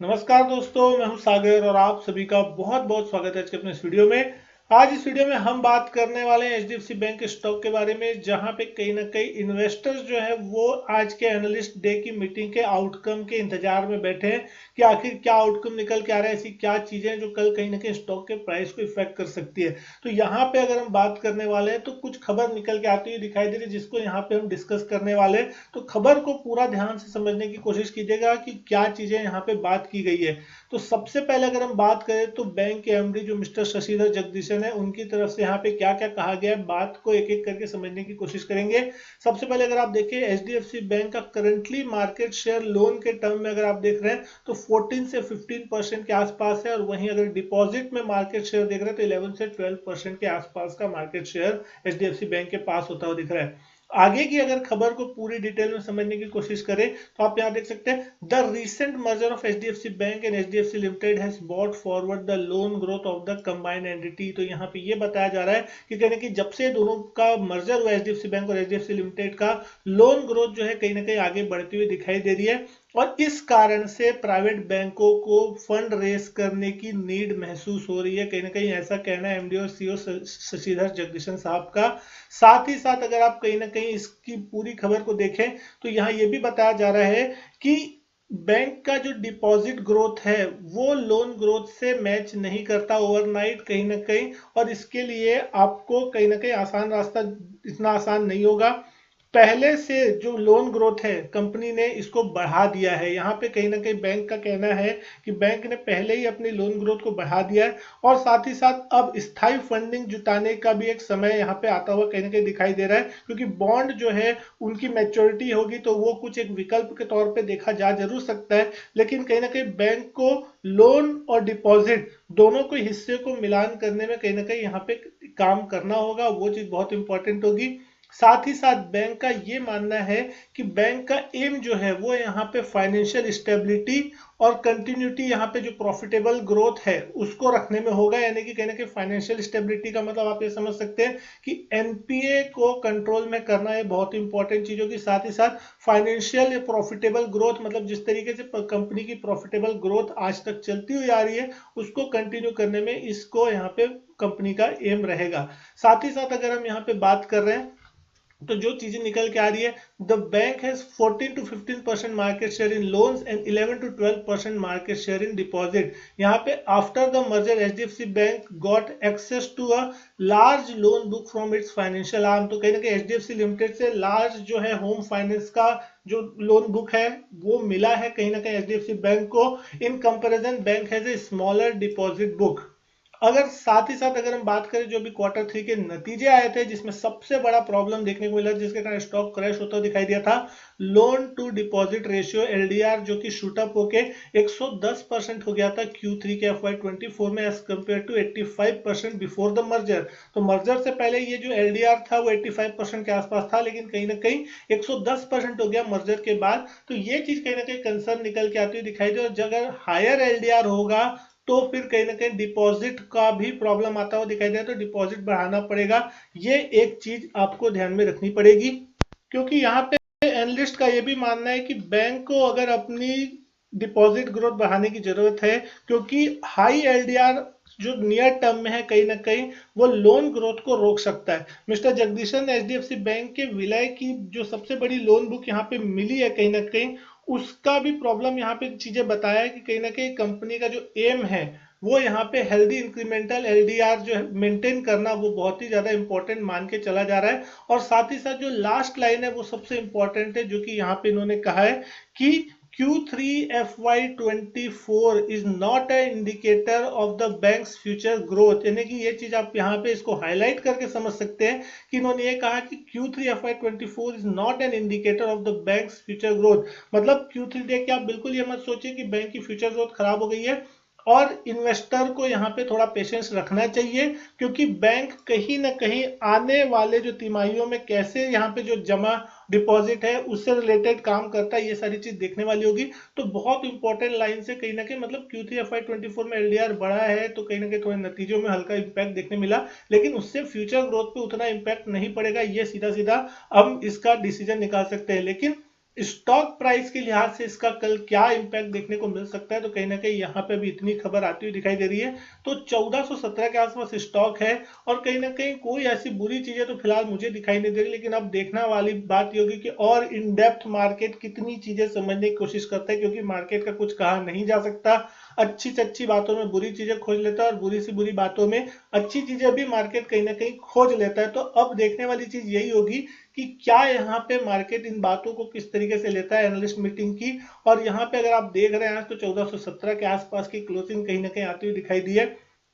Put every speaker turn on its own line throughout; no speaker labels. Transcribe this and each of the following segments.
नमस्कार दोस्तों, मैं हूं सागर और आप सभी का बहुत बहुत स्वागत है आज के अपने इस वीडियो में। आज इस वीडियो में हम बात करने वाले हैं एचडीएफसी बैंक के स्टॉक के बारे में, जहां पे कहीं ना कहीं इन्वेस्टर्स जो है वो आज के एनालिस्ट डे की मीटिंग के आउटकम के इंतजार में बैठे हैं कि आखिर क्या आउटकम निकल के आ रहा है, ऐसी क्या चीजें हैं जो कल कहीं ना कहीं स्टॉक के प्राइस को इफेक्ट कर सकती है। तो यहाँ पे अगर हम बात करने वाले हैं तो कुछ खबर निकल के आती हुई दिखाई दे रही है, जिसको यहाँ पे हम डिस्कस करने वाले हैं। तो खबर को पूरा ध्यान से समझने की कोशिश कीजिएगा कि क्या चीजें यहाँ पे बात की गई है। तो सबसे पहले अगर हम बात करें तो बैंक के एमडी जो मिस्टर शशिधर जगदीशन है, उनकी तरफ से यहाँ पे क्या क्या कहा गया है, बात को एक एक करके समझने की कोशिश करेंगे। सबसे पहले अगर आप देखें एचडीएफसी बैंक का करंटली मार्केट शेयर लोन के टर्म में अगर आप देख रहे हैं तो 14 से 15% के आसपास है, और वहीं अगर डिपॉजिट में मार्केट शेयर देख रहे हैं तो 11 से 12% के आसपास का मार्केट शेयर एचडीएफसी बैंक के पास होता हुआ दिख रहा है। आगे की अगर खबर को पूरी डिटेल में समझने की कोशिश करें तो आप यहाँ देख सकते हैं the recent merger of HDFC bank and HDFC limited has bot forward the loan growth of the combined entity. तो यहाँ पे ये बताया जा रहा है कि कहने की जब से दोनों का मर्जर हुआ एचडीएफसी बैंक और एचडीएफसी लिमिटेड का, लोन ग्रोथ जो है कहीं ना कहीं आगे बढ़ती हुई दिखाई दे रही है, और इस कारण से प्राइवेट बैंकों को फंड रेस करने की नीड महसूस हो रही है। कहीं ना कहीं ऐसा कहना है एमडी और सीईओ शशिधर जगदीशन साहब का। साथ ही साथ अगर आप कहीं ना कहीं इसकी पूरी खबर को देखें तो यहाँ ये भी बताया जा रहा है कि बैंक का जो डिपॉजिट ग्रोथ है वो लोन ग्रोथ से मैच नहीं करता ओवरनाइट कहीं ना कहीं, और इसके लिए आपको कहीं ना कहीं आसान रास्ता, इतना आसान नहीं होगा। पहले से जो लोन ग्रोथ है कंपनी ने इसको बढ़ा दिया है। यहाँ पे कहीं ना कहीं बैंक का कहना है कि बैंक ने पहले ही अपनी लोन ग्रोथ को बढ़ा दिया है, और साथ ही साथ अब स्थायी फंडिंग जुटाने का भी एक समय यहाँ पे आता हुआ कहीं ना कहीं दिखाई दे रहा है, क्योंकि बॉन्ड जो है उनकी मैच्योरिटी होगी तो वो कुछ एक विकल्प के तौर पे देखा जा जरूर सकता है, लेकिन कहीं ना कहीं बैंक को लोन और डिपॉजिट दोनों को हिस्से को मिलान करने में कहीं ना कहीं यहाँ पे काम करना होगा, वो चीज बहुत इंपॉर्टेंट होगी। साथ ही साथ बैंक का ये मानना है कि बैंक का एम जो है वो यहाँ पे फाइनेंशियल स्टेबिलिटी और कंटिन्यूटी, यहाँ पे जो प्रॉफिटेबल ग्रोथ है उसको रखने में होगा। यानी कि कहने के फाइनेंशियल स्टेबिलिटी का मतलब आप ये समझ सकते हैं कि एनपीए को कंट्रोल में करना ये बहुत इंपॉर्टेंट चीज होगी। साथ ही साथ फाइनेंशियल प्रॉफिटेबल ग्रोथ, मतलब जिस तरीके से कंपनी की प्रॉफिटेबल ग्रोथ आज तक चलती हुई आ रही है उसको कंटिन्यू करने में इसको यहाँ पे कंपनी का एम रहेगा। साथ ही साथ अगर हम यहाँ पे बात कर रहे हैं तो जो चीजें निकल के आ रही है, the bank has 14 to 15% market share in loans and 11 to 12% market share in deposit. यहाँ पे after the merger HDFC bank got access to a large loan book from its financial arm. तो कहीं ना कहीं एचडीएफसी लिमिटेड से large जो है home finance का जो लोन बुक है वो मिला है कहीं ना कहीं एचडीएफसी बैंक को। In comparison bank has a smaller deposit book. अगर साथ ही साथ अगर हम बात करें जो भी क्वार्टर थ्री के नतीजे आए थे, जिसमें सबसे बड़ा प्रॉब्लम देखने को मिला जिसके कारण स्टॉक क्रैश होता दिखाई दिया था, loan to deposit ratio LDR, जो कि शूट अप होके 110% हो गया था Q3 के FY24 में, as compare to 85% before the merger. तो मर्जर से पहले ये जो एलडीआर था वो 85% के आसपास था, लेकिन कहीं ना कहीं 110% हो गया मर्जर के बाद। तो ये चीज कहीं ना कहीं कंसर्न निकल के आती हुई दिखाई दे, और अगर हायर एलडीआर होगा तो फिर कहीं ना कहीं डिपॉजिट का भी प्रॉब्लम आता हुआ दिखाई दे, तो डिपॉजिट बढ़ाना पड़ेगा। ये एक चीज आपको ध्यान में रखनी पड़ेगी, क्योंकि यहाँ पे एनालिस्ट का ये भी मानना है कि बैंक को अगर अपनी डिपॉजिट ग्रोथ बढ़ाने की जरूरत है, क्योंकि हाई एलडीआर जो नियर टर्म में है कहीं ना कहीं वो लोन ग्रोथ को रोक सकता है। मिस्टर जगदीशन एचडीएफसी बैंक के विलय की जो सबसे बड़ी लोन बुक यहाँ पे मिली है कहीं ना कहीं, उसका भी प्रॉब्लम यहाँ पे चीजें बताया है कि कहीं ना कहीं कंपनी का जो एम है वो यहाँ पे हेल्दी इंक्रीमेंटल एलडीआर जो मेंटेन करना वो बहुत ही ज्यादा इंपॉर्टेंट मान के चला जा रहा है। और साथ ही साथ जो लास्ट लाइन है वो सबसे इंपॉर्टेंट है, जो कि यहाँ पे इन्होंने कहा है कि Q3 FY24 is not an indicator of the bank's future growth। यानी कि ये चीज आप यहाँ पे इसको हाईलाइट करके समझ सकते हैं कि इन्होंने ये कहा कि Q3 FY24 is not an indicator of the bank's future growth। मतलब Q3 देख के आप बिल्कुल ये मत सोचिए कि बैंक की फ्यूचर ग्रोथ खराब हो गई है, और इन्वेस्टर को यहाँ पे थोड़ा पेशेंस रखना चाहिए, क्योंकि बैंक कहीं ना कहीं आने वाले जो तिमाहियों में कैसे यहाँ पे जो जमा डिपॉजिट है उससे रिलेटेड काम करता है, ये सारी चीज देखने वाली होगी। तो बहुत इंपॉर्टेंट लाइन से कहीं ना कहीं मतलब Q3 FY24 में एलडीआर बढ़ा है तो कहीं ना कहीं थोड़े नतीजों में हल्का इंपैक्ट देखने मिला, लेकिन उससे फ्यूचर ग्रोथ पे उतना इंपैक्ट नहीं पड़ेगा, ये सीधा सीधा हम इसका डिसीजन निकाल सकते हैं। लेकिन स्टॉक प्राइस के लिहाज से इसका कल क्या इंपैक्ट देखने को मिल सकता है, तो कहीं ना कहीं यहाँ पे भी इतनी खबर आती हुई दिखाई दे रही है। तो 1417 के आसपास स्टॉक है और कहीं ना कहीं कोई ऐसी बुरी चीजें तो फिलहाल मुझे दिखाई नहीं दे रही, लेकिन अब देखना वाली बात ये होगी कि और इन डेप्थ मार्केट कितनी चीजें समझने की कोशिश करता है, क्योंकि मार्केट का कुछ कहा नहीं जा सकता। अच्छी से अच्छी बातों में बुरी चीजें खोज लेता है और बुरी से बुरी बातों में अच्छी चीजें भी मार्केट कहीं ना कहीं खोज लेता है। तो अब देखने वाली चीज यही होगी कि क्या यहाँ पे मार्केट इन बातों को किस तरीके से लेता है एनालिस्ट मीटिंग की। और यहाँ पे अगर आप देख रहे हैं तो 1417 के आसपास की क्लोजिंग कहीं ना कहीं आती हुई दिखाई दी है।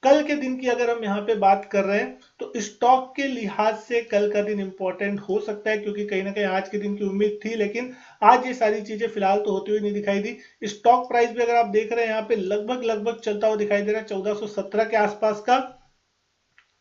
कल के दिन की अगर हम यहाँ पे बात कर रहे हैं तो स्टॉक के लिहाज से कल का दिन इंपॉर्टेंट हो सकता है, क्योंकि कहीं ना कहीं आज के दिन की उम्मीद थी, लेकिन आज ये सारी चीजें फिलहाल तो होती हुई नहीं दिखाई दी। स्टॉक प्राइस भी अगर आप देख रहे हैं यहाँ पे लगभग लगभग चलता हुआ दिखाई दे रहा है 1417 के आसपास का।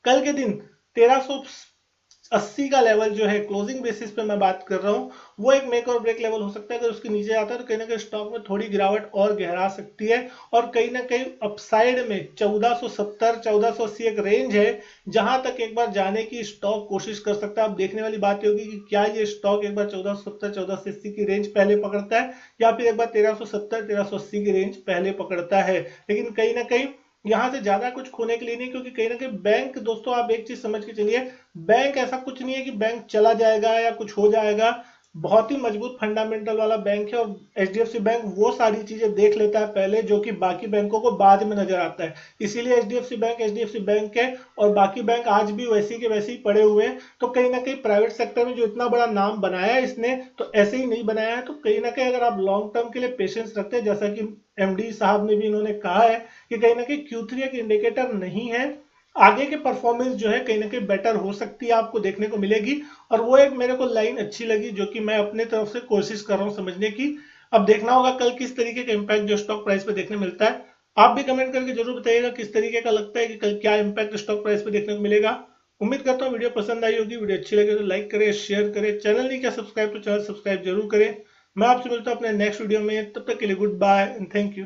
कल के दिन 1380 का लेवल जो है क्लोजिंग बेसिस पे मैं बात कर रहा हूँ, वो एक मेक और ब्रेक लेवल हो सकता है। अगर उसके नीचे आता है तो कहीं ना कहीं स्टॉक में थोड़ी गिरावट और गहरा सकती है और कहीं ना कहीं अपसाइड में 1470 1480 एक रेंज है जहां तक एक बार जाने की स्टॉक कोशिश कर सकता है। अब देखने वाली बात होगी कि क्या ये स्टॉक एक बार 1470 1480 की रेंज पहले पकड़ता है या फिर एक बार 1370 1380 की रेंज पहले पकड़ता है। लेकिन कहीं ना कहीं यहां से ज्यादा कुछ खोने के लिए नहीं, क्योंकि कहीं ना कहीं बैंक, दोस्तों आप एक चीज समझ के चलिए, बैंक ऐसा कुछ नहीं है कि बैंक चला जाएगा या कुछ हो जाएगा। बहुत ही मजबूत फंडामेंटल वाला बैंक है और एचडीएफसी बैंक वो सारी चीजें देख लेता है पहले जो कि बाकी बैंकों को बाद में नजर आता है। इसीलिए एचडीएफसी बैंक है और बाकी बैंक आज भी वैसे के वैसे ही पड़े हुए हैं। तो कहीं ना कहीं प्राइवेट सेक्टर में जो इतना बड़ा नाम बनाया है इसने, तो ऐसे ही नहीं बनाया है। तो कहीं ना कहीं अगर आप लॉन्ग टर्म के लिए पेशेंस रखते हैं, जैसा कि एमडी साहब ने भी इन्होंने कहा है कि कहीं ना कहीं Q3 एक इंडिकेटर नहीं है, आगे के परफॉर्मेंस जो है कहीं ना कहीं बेटर हो सकती है, आपको देखने को मिलेगी। और वो एक मेरे को लाइन अच्छी लगी जो कि मैं अपने तरफ से कोशिश कर रहा हूं समझने की। अब देखना होगा कल किस तरीके का इंपैक्ट जो स्टॉक प्राइस पे देखने मिलता है। आप भी कमेंट करके जरूर बताइएगा किस तरीके का लगता है कि कल क्या इंपैक्ट स्टॉक प्राइस पे देखने को मिलेगा। उम्मीद करता हूँ वीडियो पसंद आई होगी। वीडियो अच्छी लगे तो लाइक करें, शेयर करें, चैनल नहीं किया सब्सक्राइब तो चैनल सब्सक्राइब जरूर करें। मैं आपसे मिलता हूँ अपने नेक्स्ट वीडियो में, तब तक के लिए goodbye and thank you.